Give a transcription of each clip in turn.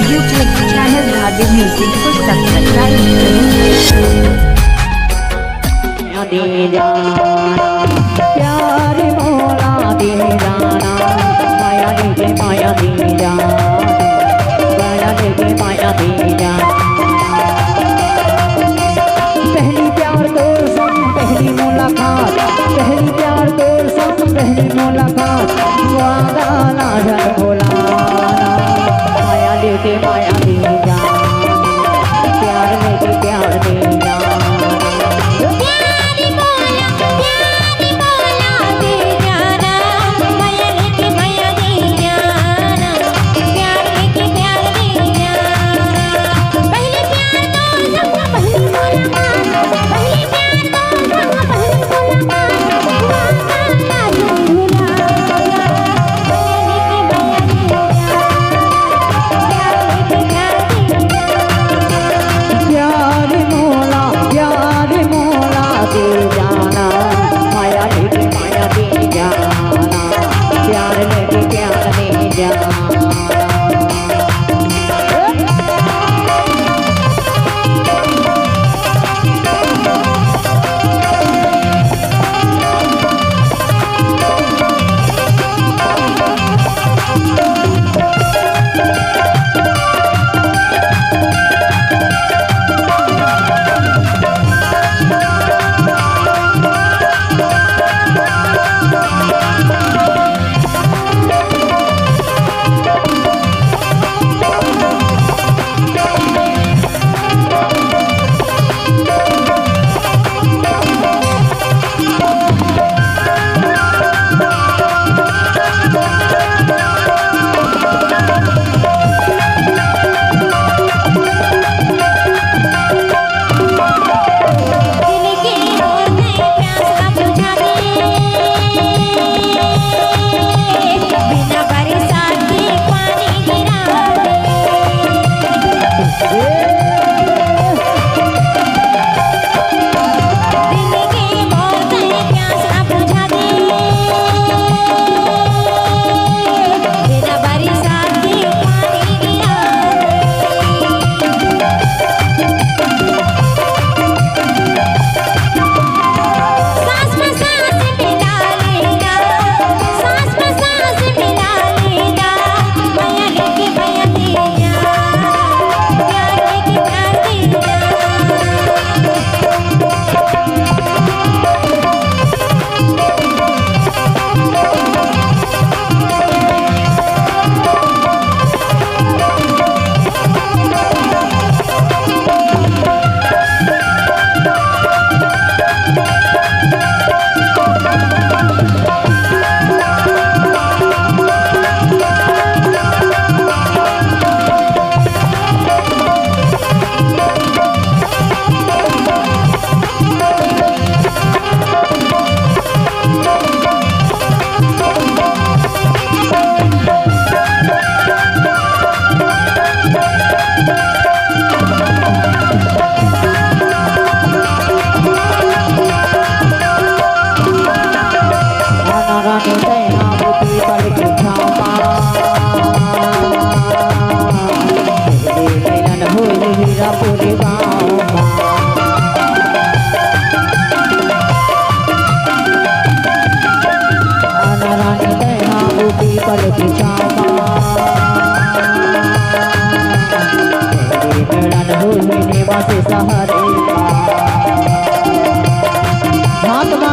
YouTube channel धागे music को subscribe करें। प्यार मोला दे जाना, माया दे माया दे जाना, माया दे माया दे जाना। पहली प्यार तो संग पहली मुलाकात, पहली प्यार तो संग पहली मुलाकात, वादा ना जन भुलाना, माया दे माया दे जाना, प्यार लेके प्यार दे जाना।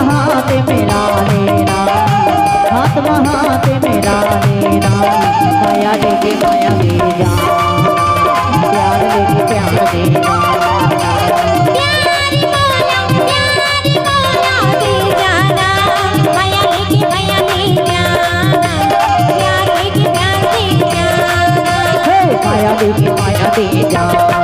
हाथ मेरा लेना, हाथ मेरा लेना, माया लेके माया दे जाना, प्यार लेके प्यार दे जाना। माया दे जाना।